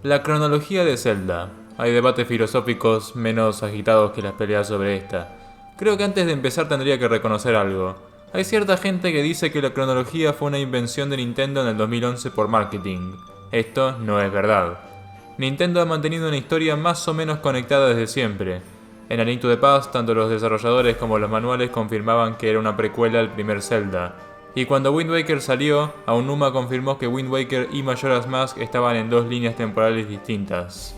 La cronología de Zelda. Hay debates filosóficos menos agitados que las peleas sobre esta. Creo que antes de empezar tendría que reconocer algo. Hay cierta gente que dice que la cronología fue una invención de Nintendo en el 2011 por marketing. Esto no es verdad. Nintendo ha mantenido una historia más o menos conectada desde siempre. En A Link to the Past, tanto los desarrolladores como los manuales confirmaban que era una precuela al primer Zelda. Y cuando Wind Waker salió, Aonuma confirmó que Wind Waker y Majora's Mask estaban en dos líneas temporales distintas.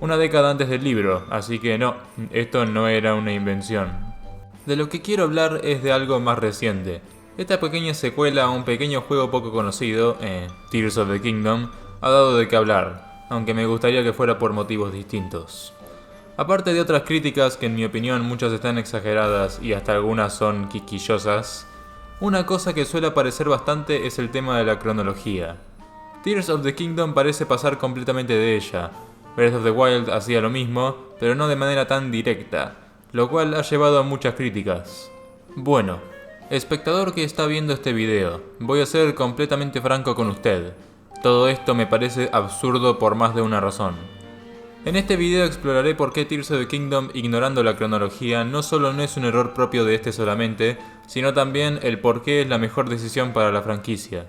Una década antes del libro, así que no, esto no era una invención. De lo que quiero hablar es de algo más reciente. Esta pequeña secuela a un pequeño juego poco conocido, Tears of the Kingdom, ha dado de qué hablar, aunque me gustaría que fuera por motivos distintos. Aparte de otras críticas que en mi opinión muchas están exageradas y hasta algunas son quisquillosas, una cosa que suele aparecer bastante es el tema de la cronología. Tears of the Kingdom parece pasar completamente de ella. Breath of the Wild hacía lo mismo, pero no de manera tan directa, lo cual ha llevado a muchas críticas. Bueno, espectador que está viendo este video, voy a ser completamente franco con usted. Todo esto me parece absurdo por más de una razón. En este video exploraré por qué Tears of the Kingdom, ignorando la cronología, no solo no es un error propio de este solamente, sino también el por qué es la mejor decisión para la franquicia.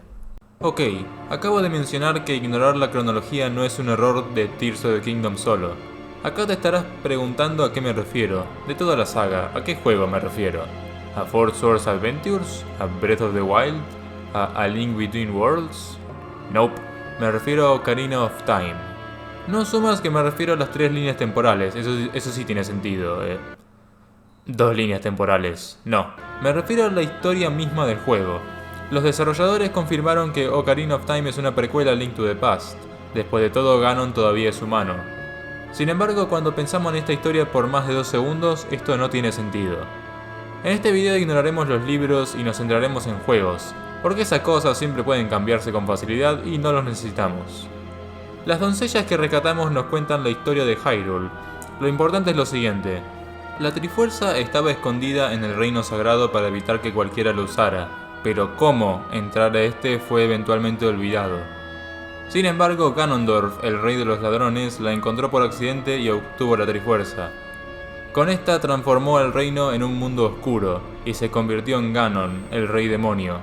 Ok, acabo de mencionar que ignorar la cronología no es un error de Tears of the Kingdom solo. Acá te estarás preguntando a qué me refiero. De toda la saga, ¿a qué juego me refiero? ¿A Four Swords Adventures? ¿A Breath of the Wild? ¿A Link Between Worlds? Nope, me refiero a Ocarina of Time. No sumas que me refiero a las tres líneas temporales, eso sí tiene sentido. Dos líneas temporales, no. Me refiero a la historia misma del juego. Los desarrolladores confirmaron que Ocarina of Time es una precuela a Link to the Past. Después de todo, Ganon todavía es humano. Sin embargo, cuando pensamos en esta historia por más de 2 segundos, esto no tiene sentido. En este video ignoraremos los libros y nos centraremos en juegos, porque esas cosas siempre pueden cambiarse con facilidad y no los necesitamos. Las doncellas que rescatamos nos cuentan la historia de Hyrule. Lo importante es lo siguiente. La Trifuerza estaba escondida en el Reino Sagrado para evitar que cualquiera lo usara, pero cómo entrar a este fue eventualmente olvidado. Sin embargo, Ganondorf, el rey de los ladrones, la encontró por accidente y obtuvo la Trifuerza. Con esta transformó el reino en un mundo oscuro, y se convirtió en Ganon, el rey demonio.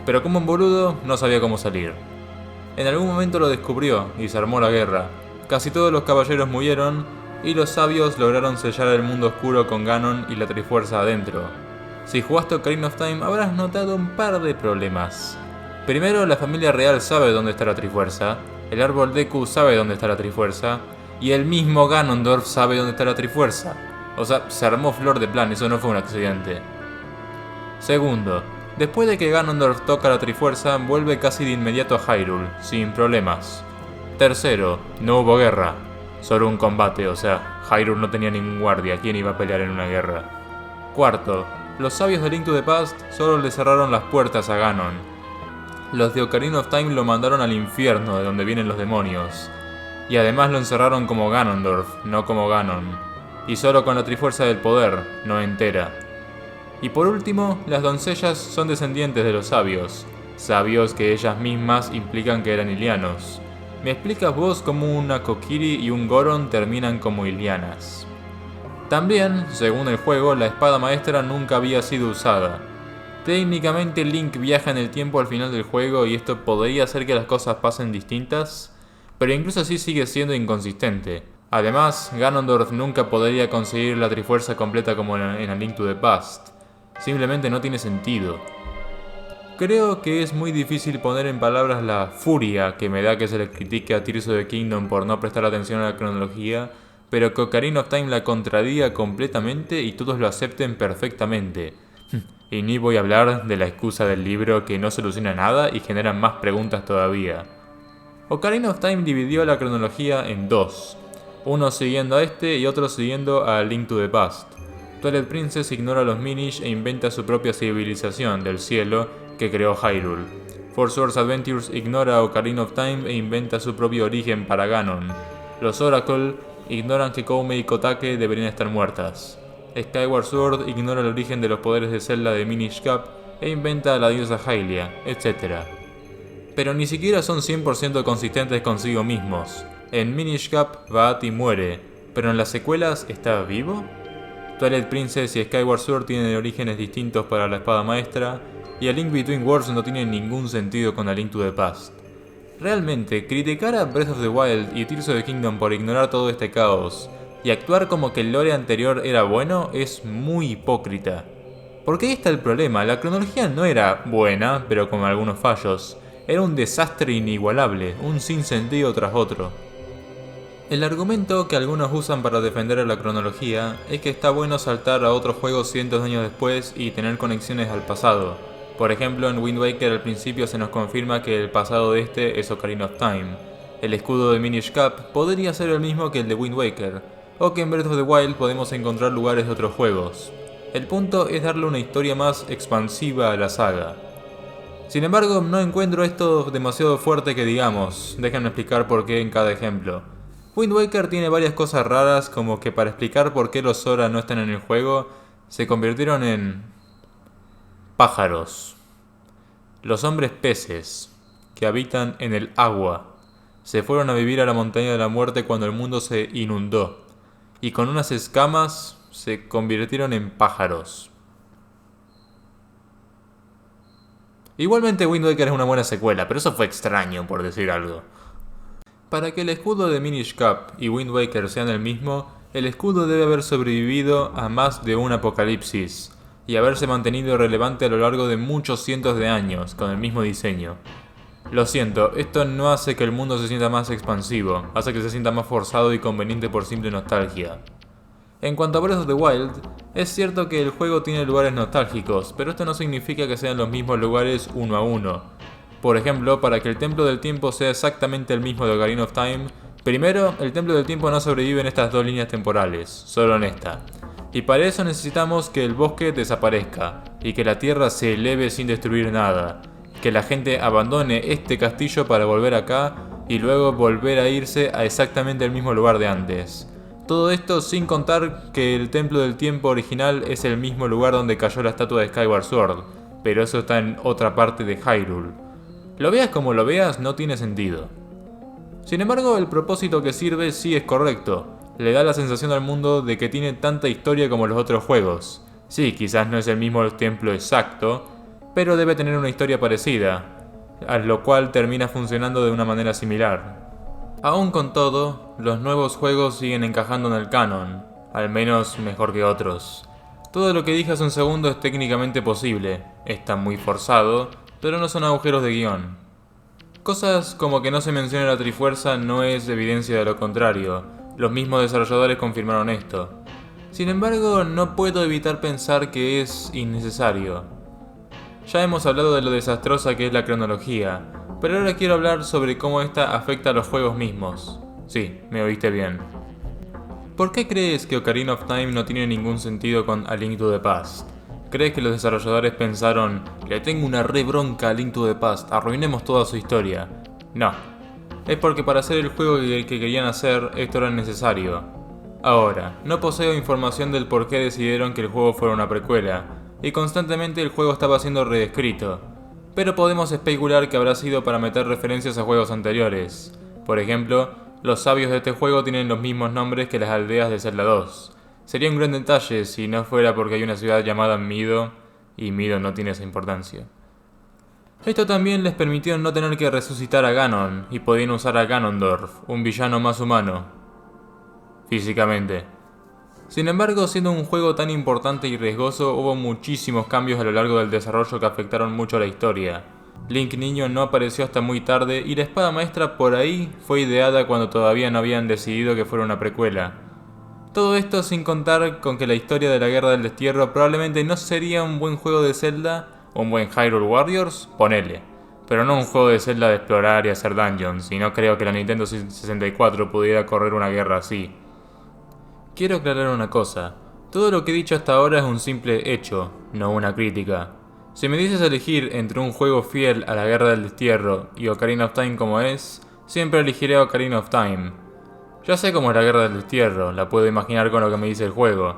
Pero como un boludo, no sabía cómo salir. En algún momento lo descubrió y se armó la guerra. Casi todos los caballeros murieron y los sabios lograron sellar el mundo oscuro con Ganon y la Trifuerza adentro. Si jugaste Ocarina of Time habrás notado un par de problemas. Primero, la familia real sabe dónde está la Trifuerza, el árbol Deku sabe dónde está la Trifuerza y el mismo Ganondorf sabe dónde está la Trifuerza. O sea, se armó flor de plan, eso no fue un accidente. Segundo, después de que Ganondorf toca la Trifuerza, vuelve casi de inmediato a Hyrule, sin problemas. Tercero, no hubo guerra, solo un combate, o sea, Hyrule no tenía ningún guardia, ¿quién iba a pelear en una guerra? Cuarto, los sabios de Link to the Past solo le cerraron las puertas a Ganon. Los de Ocarina of Time lo mandaron al infierno, de donde vienen los demonios. Y además lo encerraron como Ganondorf, no como Ganon. Y solo con la Trifuerza del Poder, no entera. Y por último, las doncellas son descendientes de los sabios. Sabios que ellas mismas implican que eran Ilianos. ¿Me explicas vos cómo una Kokiri y un Goron terminan como Ilianas? También, según el juego, la espada maestra nunca había sido usada. Técnicamente Link viaja en el tiempo al final del juego y esto podría hacer que las cosas pasen distintas, pero incluso así sigue siendo inconsistente. Además, Ganondorf nunca podría conseguir la Trifuerza completa como en A Link to the Past. Simplemente no tiene sentido. Creo que es muy difícil poner en palabras la furia que me da que se le critique a Tears of the Kingdom por no prestar atención a la cronología, pero que Ocarina of Time la contradiga completamente y todos lo acepten perfectamente. Y ni voy a hablar de la excusa del libro que no soluciona nada y genera más preguntas todavía. Ocarina of Time dividió la cronología en dos, uno siguiendo a este y otro siguiendo a Link to the Past. Twilight Princess ignora a los Minish e inventa su propia civilización del cielo que creó Hyrule. Four Swords Adventures ignora a Ocarina of Time e inventa su propio origen para Ganon. Los Oracle ignoran que Koumei y Kotake deberían estar muertas. Skyward Sword ignora el origen de los poderes de Zelda de Minish Cap e inventa a la diosa Hylia, etc. Pero ni siquiera son 100% consistentes consigo mismos. En Minish Cap, Vaati muere, pero en las secuelas ¿está vivo? Twilight Princess y Skyward Sword tienen orígenes distintos para la espada maestra, y A Link Between Worlds no tiene ningún sentido con A Link to the Past. Realmente, criticar a Breath of the Wild y Tears of the Kingdom por ignorar todo este caos y actuar como que el lore anterior era bueno es muy hipócrita. Porque ahí está el problema, la cronología no era buena, pero con algunos fallos. Era un desastre inigualable, un sinsentido tras otro. El argumento que algunos usan para defender a la cronología es que está bueno saltar a otros juegos cientos de años después y tener conexiones al pasado. Por ejemplo, en Wind Waker al principio se nos confirma que el pasado de este es Ocarina of Time. El escudo de Minish Cap podría ser el mismo que el de Wind Waker, o que en Breath of the Wild podemos encontrar lugares de otros juegos. El punto es darle una historia más expansiva a la saga. Sin embargo, no encuentro esto demasiado fuerte que digamos, déjenme explicar por qué en cada ejemplo. Wind Waker tiene varias cosas raras, como que para explicar por qué los Zora no están en el juego, se convirtieron en pájaros. Los hombres peces, que habitan en el agua, se fueron a vivir a la montaña de la muerte cuando el mundo se inundó, y con unas escamas se convirtieron en pájaros. Igualmente Wind Waker es una buena secuela, pero eso fue extraño por decir algo. Para que el escudo de Minish Cap y Wind Waker sean el mismo, el escudo debe haber sobrevivido a más de un apocalipsis, y haberse mantenido relevante a lo largo de muchos cientos de años, con el mismo diseño. Lo siento, esto no hace que el mundo se sienta más expansivo, hace que se sienta más forzado y conveniente por simple nostalgia. En cuanto a Breath of the Wild, es cierto que el juego tiene lugares nostálgicos, pero esto no significa que sean los mismos lugares uno a uno. Por ejemplo, para que el Templo del Tiempo sea exactamente el mismo de Ocarina of Time, primero, el Templo del Tiempo no sobrevive en estas dos líneas temporales, solo en esta. Y para eso necesitamos que el bosque desaparezca, y que la tierra se eleve sin destruir nada, que la gente abandone este castillo para volver acá, y luego volver a irse a exactamente el mismo lugar de antes. Todo esto sin contar que el Templo del Tiempo original es el mismo lugar donde cayó la estatua de Skyward Sword, pero eso está en otra parte de Hyrule. Lo veas como lo veas, no tiene sentido. Sin embargo, el propósito que sirve sí es correcto. Le da la sensación al mundo de que tiene tanta historia como los otros juegos. Sí, quizás no es el mismo templo exacto, pero debe tener una historia parecida, a lo cual termina funcionando de una manera similar. Aún con todo, los nuevos juegos siguen encajando en el canon, al menos mejor que otros. Todo lo que dije hace un segundo es técnicamente posible, está muy forzado, pero no son agujeros de guión. Cosas como que no se mencione la Trifuerza no es evidencia de lo contrario, los mismos desarrolladores confirmaron esto. Sin embargo, no puedo evitar pensar que es innecesario. Ya hemos hablado de lo desastrosa que es la cronología, pero ahora quiero hablar sobre cómo esta afecta a los juegos mismos. Sí, me oíste bien. ¿Por qué crees que Ocarina of Time no tiene ningún sentido con A Link to the Past? ¿Crees que los desarrolladores pensaron, le tengo una re bronca a Link to the Past, arruinemos toda su historia? No. Es porque para hacer el juego que querían hacer, esto era necesario. Ahora, no poseo información del por qué decidieron que el juego fuera una precuela, y constantemente el juego estaba siendo reescrito. Pero podemos especular que habrá sido para meter referencias a juegos anteriores. Por ejemplo, los sabios de este juego tienen los mismos nombres que las aldeas de Zelda 2. Sería un gran detalle si no fuera porque hay una ciudad llamada Mido, y Mido no tiene esa importancia. Esto también les permitió no tener que resucitar a Ganon, y podían usar a Ganondorf, un villano más humano, físicamente. Sin embargo, siendo un juego tan importante y riesgoso, hubo muchísimos cambios a lo largo del desarrollo que afectaron mucho a la historia. Link niño no apareció hasta muy tarde, y la espada maestra por ahí fue ideada cuando todavía no habían decidido que fuera una precuela. Todo esto sin contar con que la historia de la Guerra del Destierro probablemente no sería un buen juego de Zelda o un buen Hyrule Warriors, ponele. Pero no un juego de Zelda de explorar y hacer dungeons, y no creo que la Nintendo 64 pudiera correr una guerra así. Quiero aclarar una cosa, todo lo que he dicho hasta ahora es un simple hecho, no una crítica. Si me dices elegir entre un juego fiel a la Guerra del Destierro y Ocarina of Time como es, siempre elegiré Ocarina of Time. Ya sé cómo es la Guerra del Destierro, la puedo imaginar con lo que me dice el juego.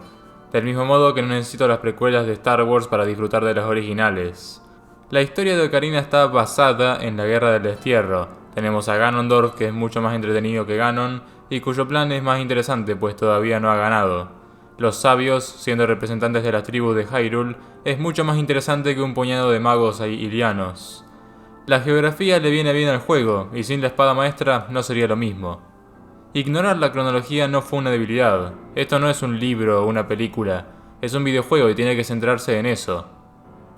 Del mismo modo que no necesito las precuelas de Star Wars para disfrutar de las originales. La historia de Ocarina está basada en la Guerra del Destierro, Tenemos a Ganondorf, que es mucho más entretenido que Ganon, y cuyo plan es más interesante pues todavía no ha ganado. Los sabios, siendo representantes de las tribus de Hyrule, es mucho más interesante que un puñado de magos hylianos. La geografía le viene bien al juego, y sin la espada maestra no sería lo mismo. Ignorar la cronología no fue una debilidad. Esto no es un libro o una película, es un videojuego y tiene que centrarse en eso.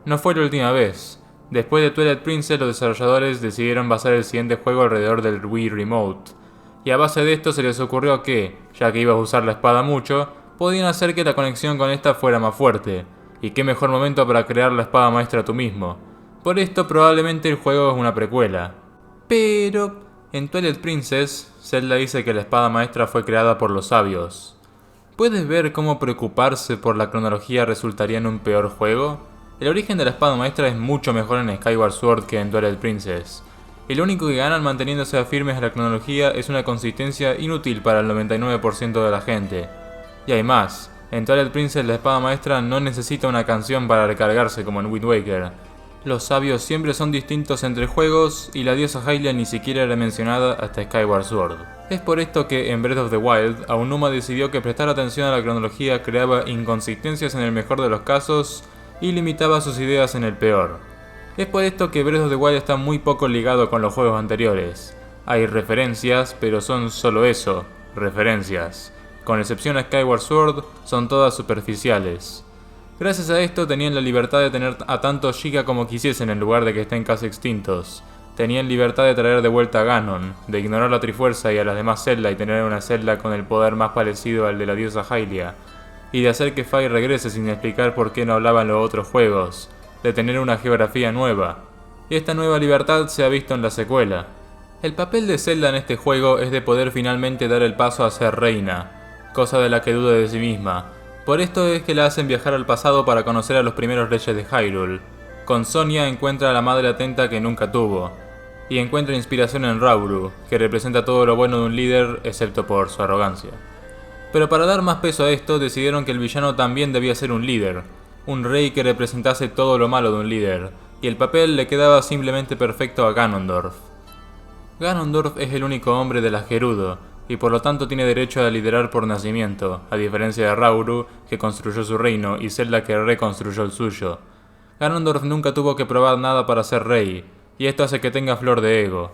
No fue la última vez. Después de Twilight Princess, los desarrolladores decidieron basar el siguiente juego alrededor del Wii Remote. Y a base de esto se les ocurrió que, ya que ibas a usar la espada mucho, podían hacer que la conexión con esta fuera más fuerte. Y qué mejor momento para crear la espada maestra tú mismo. Por esto probablemente el juego es una precuela. Pero, en Twilight Princess, Zelda dice que la espada maestra fue creada por los sabios. ¿Puedes ver cómo preocuparse por la cronología resultaría en un peor juego? El origen de la espada maestra es mucho mejor en Skyward Sword que en Twilight Princess. Y lo único que ganan manteniéndose firmes a la cronología es una consistencia inútil para el 99% de la gente. Y hay más, en Twilight Princess la espada maestra no necesita una canción para recargarse como en Wind Waker. Los sabios siempre son distintos entre juegos y la diosa Hylia ni siquiera era mencionada hasta Skyward Sword. Es por esto que en Breath of the Wild, Aonuma decidió que prestar atención a la cronología creaba inconsistencias en el mejor de los casos y limitaba sus ideas en el peor. Es por esto que Breath of the Wild está muy poco ligado con los juegos anteriores. Hay referencias, pero son solo eso, referencias. Con excepción a Skyward Sword, son todas superficiales. Gracias a esto tenían la libertad de tener a tanto Sheikah como quisiesen en lugar de que estén casi extintos. Tenían libertad de traer de vuelta a Ganon, de ignorar la Trifuerza y a las demás Zelda y tener una Zelda con el poder más parecido al de la diosa Hylia, y de hacer que Fai regrese sin explicar por qué no hablaba en los otros juegos, de tener una geografía nueva. Y esta nueva libertad se ha visto en la secuela. El papel de Zelda en este juego es de poder finalmente dar el paso a ser reina, cosa de la que duda de sí misma. Por esto es que la hacen viajar al pasado para conocer a los primeros reyes de Hyrule. Con Sonia encuentra a la madre atenta que nunca tuvo, y encuentra inspiración en Rauru, que representa todo lo bueno de un líder excepto por su arrogancia. Pero para dar más peso a esto decidieron que el villano también debía ser un líder, un rey que representase todo lo malo de un líder, y el papel le quedaba simplemente perfecto a Ganondorf. Ganondorf es el único hombre de la Gerudo, y por lo tanto tiene derecho a liderar por nacimiento, a diferencia de Rauru, que construyó su reino, y Zelda que reconstruyó el suyo. Ganondorf nunca tuvo que probar nada para ser rey, y esto hace que tenga flor de ego.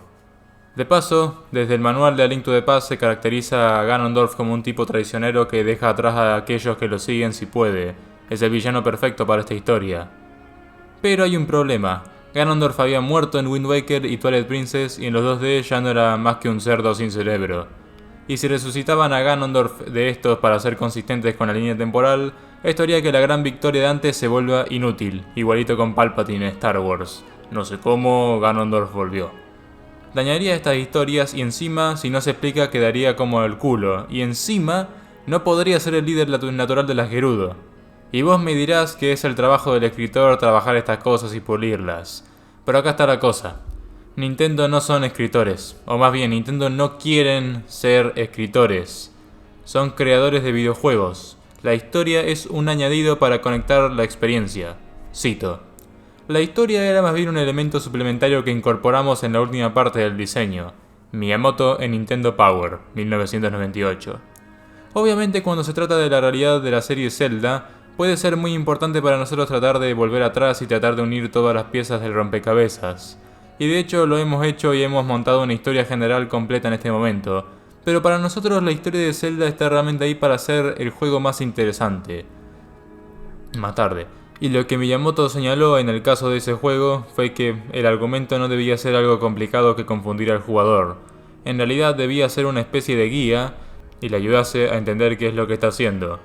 De paso, desde el manual de A Link to the Past se caracteriza a Ganondorf como un tipo traicionero que deja atrás a aquellos que lo siguen si puede. Es el villano perfecto para esta historia. Pero hay un problema. Ganondorf había muerto en Wind Waker y Twilight Princess, y en los 2D ya no era más que un cerdo sin cerebro. Y si resucitaban a Ganondorf de estos para ser consistentes con la línea temporal, esto haría que la gran victoria de antes se vuelva inútil, igualito con Palpatine en Star Wars. No sé cómo Ganondorf volvió. Dañaría estas historias y encima, si no se explica, quedaría como el culo. Y encima, no podría ser el líder natural de las Gerudo. Y vos me dirás que es el trabajo del escritor trabajar estas cosas y pulirlas. Pero acá está la cosa. Nintendo no son escritores, o más bien Nintendo no quieren ser escritores. Son creadores de videojuegos. La historia es un añadido para conectar la experiencia. Cito. La historia era más bien un elemento suplementario que incorporamos en la última parte del diseño. Miyamoto en Nintendo Power, 1998. Obviamente cuando se trata de la realidad de la serie Zelda, puede ser muy importante para nosotros tratar de volver atrás y tratar de unir todas las piezas del rompecabezas. Y de hecho lo hemos hecho y hemos montado una historia general completa en este momento. Pero para nosotros la historia de Zelda está realmente ahí para hacer el juego más interesante. Más tarde. Y lo que Miyamoto señaló en el caso de ese juego fue que el argumento no debía ser algo complicado que confundiera al jugador. En realidad debía ser una especie de guía y le ayudase a entender qué es lo que está haciendo.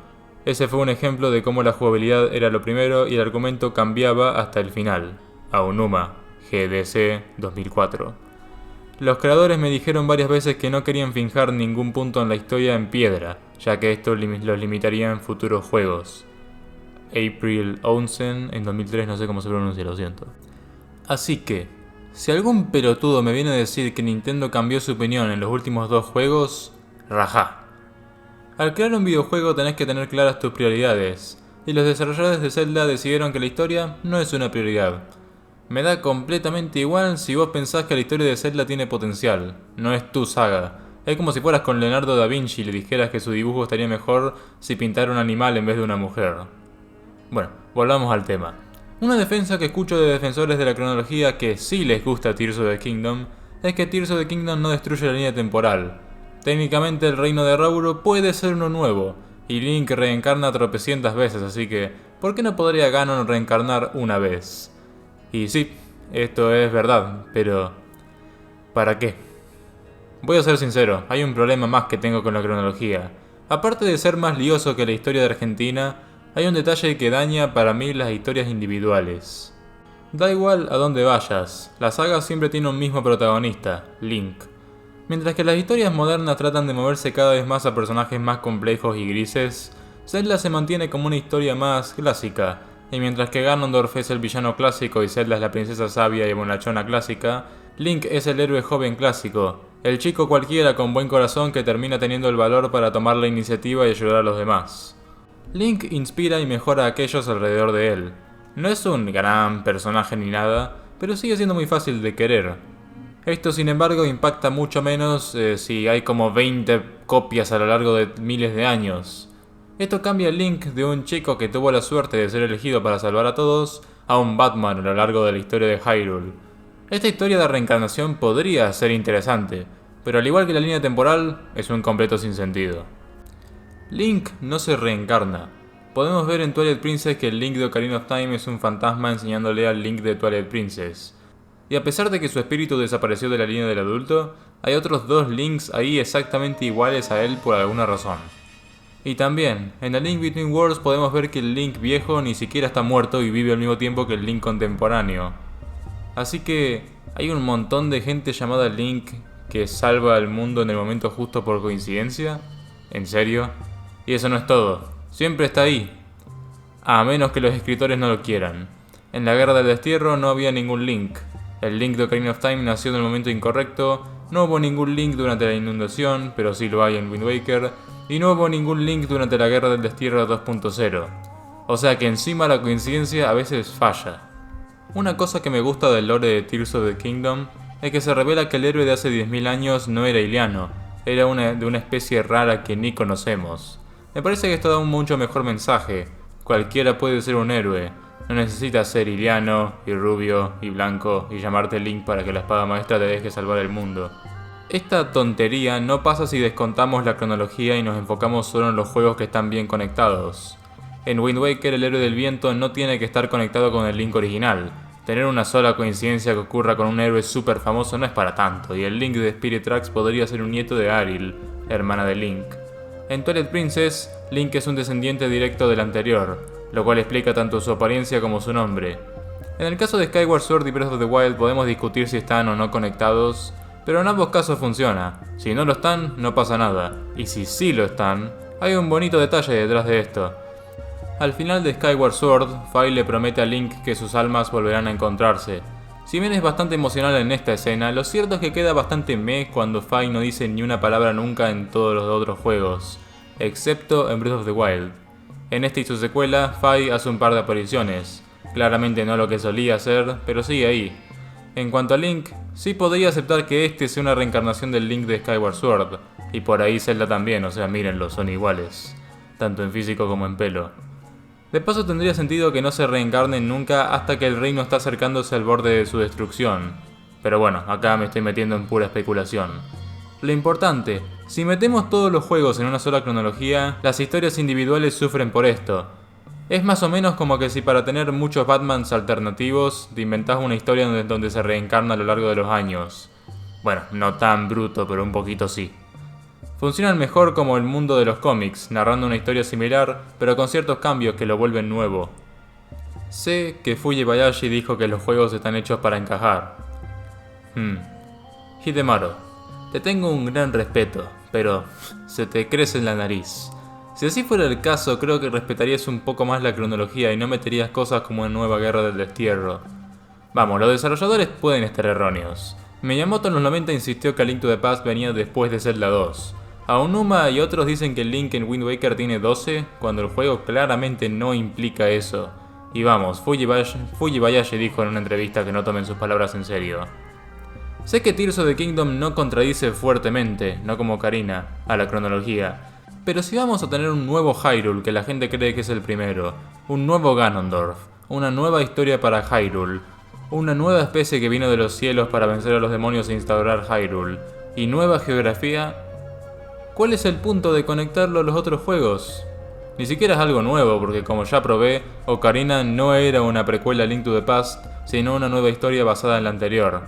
Ese fue un ejemplo de cómo la jugabilidad era lo primero y el argumento cambiaba hasta el final. Aonuma, GDC 2004. Los creadores me dijeron varias veces que no querían fijar ningún punto en la historia en piedra, ya que esto los limitaría en futuros juegos. April Onsen en 2003, no sé cómo se pronuncia, lo siento. Así que, si algún pelotudo me viene a decir que Nintendo cambió su opinión en los últimos dos juegos, rajá. Al crear un videojuego tenés que tener claras tus prioridades, y los desarrolladores de Zelda decidieron que la historia no es una prioridad. Me da completamente igual si vos pensás que la historia de Zelda tiene potencial. No es tu saga. Es como si fueras con Leonardo da Vinci y le dijeras que su dibujo estaría mejor si pintara un animal en vez de una mujer. Bueno, volvamos al tema. Una defensa que escucho de defensores de la cronología que sí les gusta Tears of the Kingdom es que Tears of the Kingdom no destruye la línea temporal. Técnicamente el reino de Rauro puede ser uno nuevo, y Link reencarna tropecientas veces, así que ¿por qué no podría Ganon reencarnar una vez? Y sí, esto es verdad, pero ¿para qué? Voy a ser sincero, hay un problema más que tengo con la cronología. Aparte de ser más lioso que la historia de Argentina, hay un detalle que daña para mí las historias individuales. Da igual a dónde vayas, la saga siempre tiene un mismo protagonista, Link. Mientras que las historias modernas tratan de moverse cada vez más a personajes más complejos y grises, Zelda se mantiene como una historia más clásica, y mientras que Ganondorf es el villano clásico y Zelda es la princesa sabia y bonachona clásica, Link es el héroe joven clásico, el chico cualquiera con buen corazón que termina teniendo el valor para tomar la iniciativa y ayudar a los demás. Link inspira y mejora a aquellos alrededor de él. No es un gran personaje ni nada, pero sigue siendo muy fácil de querer. Esto sin embargo impacta mucho menos si hay como 20 copias a lo largo de miles de años. Esto cambia el Link de un chico que tuvo la suerte de ser elegido para salvar a todos a un Batman a lo largo de la historia de Hyrule. Esta historia de reencarnación podría ser interesante, pero al igual que la línea temporal, es un completo sinsentido. Link no se reencarna. Podemos ver en Twilight Princess que el Link de Ocarina of Time es un fantasma enseñándole al Link de Twilight Princess. Y a pesar de que su espíritu desapareció de la línea del adulto, hay otros dos Links ahí exactamente iguales a él por alguna razón. Y también, en A Link Between Worlds podemos ver que el Link viejo ni siquiera está muerto y vive al mismo tiempo que el Link contemporáneo. Así que hay un montón de gente llamada Link que salva al mundo en el momento justo por coincidencia. ¿En serio? Y eso no es todo, siempre está ahí. A menos que los escritores no lo quieran. En la Guerra del Destierro no había ningún Link. El Link de Ocarina of Time nació en el momento incorrecto. No hubo ningún Link durante la inundación, pero sí lo hay en Wind Waker. Y no hubo ningún Link durante la Guerra del Destierro 2.0. O sea que encima la coincidencia a veces falla. Una cosa que me gusta del lore de Tears of the Kingdom es que se revela que el héroe de hace 10.000 años no era Iliano, era de una especie rara que ni conocemos. Me parece que esto da un mucho mejor mensaje. Cualquiera puede ser un héroe. No necesitas ser Iliano, y rubio, y blanco, y llamarte Link para que la espada maestra te deje salvar el mundo. Esta tontería no pasa si descontamos la cronología y nos enfocamos solo en los juegos que están bien conectados. En Wind Waker el héroe del viento no tiene que estar conectado con el Link original. Tener una sola coincidencia que ocurra con un héroe súper famoso no es para tanto, y el Link de Spirit Tracks podría ser un nieto de Ariel, hermana de Link. En Twilight Princess, Link es un descendiente directo del anterior, lo cual explica tanto su apariencia como su nombre. En el caso de Skyward Sword y Breath of the Wild podemos discutir si están o no conectados, pero en ambos casos funciona. Si no lo están, no pasa nada, y si sí lo están, hay un bonito detalle detrás de esto. Al final de Skyward Sword, Fi le promete a Link que sus almas volverán a encontrarse. Si bien es bastante emocional en esta escena, lo cierto es que queda bastante meh cuando Fi no dice ni una palabra nunca en todos los otros juegos, excepto en Breath of the Wild. En esta y su secuela, Fi hace un par de apariciones, claramente no lo que solía hacer, pero sigue ahí. En cuanto a Link, sí podría aceptar que este sea una reencarnación del Link de Skyward Sword, y por ahí Zelda también, o sea, mírenlo, son iguales, tanto en físico como en pelo. De paso tendría sentido que no se reencarnen nunca hasta que el reino está acercándose al borde de su destrucción. Pero bueno, acá me estoy metiendo en pura especulación. Lo importante, si metemos todos los juegos en una sola cronología, las historias individuales sufren por esto. Es más o menos como que si para tener muchos Batmans alternativos, te inventás una historia donde se reencarna a lo largo de los años. Bueno, no tan bruto, pero un poquito sí. Funcionan mejor como el mundo de los cómics, narrando una historia similar, pero con ciertos cambios que lo vuelven nuevo. Sé que Fujibayashi dijo que los juegos están hechos para encajar. Hidemaru, te tengo un gran respeto, pero se te crece en la nariz. Si así fuera el caso, creo que respetarías un poco más la cronología y no meterías cosas como en Nueva Guerra del Destierro. Vamos, los desarrolladores pueden estar erróneos. Miyamoto en los 90 insistió que A Link to the Past venía después de Zelda 2. Aonuma y otros dicen que el Link en Wind Waker tiene 12, cuando el juego claramente no implica eso. Y vamos, Fujibayashi dijo en una entrevista que no tomen sus palabras en serio. Sé que Tears of the Kingdom no contradice fuertemente, no como Karina, a la cronología, pero si vamos a tener un nuevo Hyrule que la gente cree que es el primero, un nuevo Ganondorf, una nueva historia para Hyrule, una nueva especie que vino de los cielos para vencer a los demonios e instaurar Hyrule, y nueva geografía, ¿cuál es el punto de conectarlo a los otros juegos? Ni siquiera es algo nuevo, porque como ya probé, Ocarina no era una precuela a Link to the Past, sino una nueva historia basada en la anterior.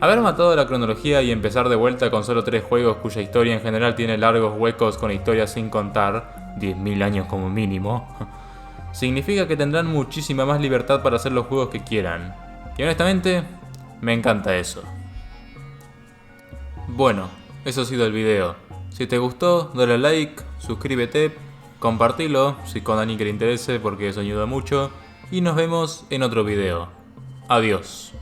Haber matado la cronología y empezar de vuelta con solo 3 juegos cuya historia en general tiene largos huecos con historias sin contar, 10.000 años como mínimo, significa que tendrán muchísima más libertad para hacer los juegos que quieran. Y honestamente, me encanta eso. Bueno, eso ha sido el video. Si te gustó, dale like, suscríbete, compartilo si con alguien que le interese porque eso ayuda mucho, y nos vemos en otro video. Adiós.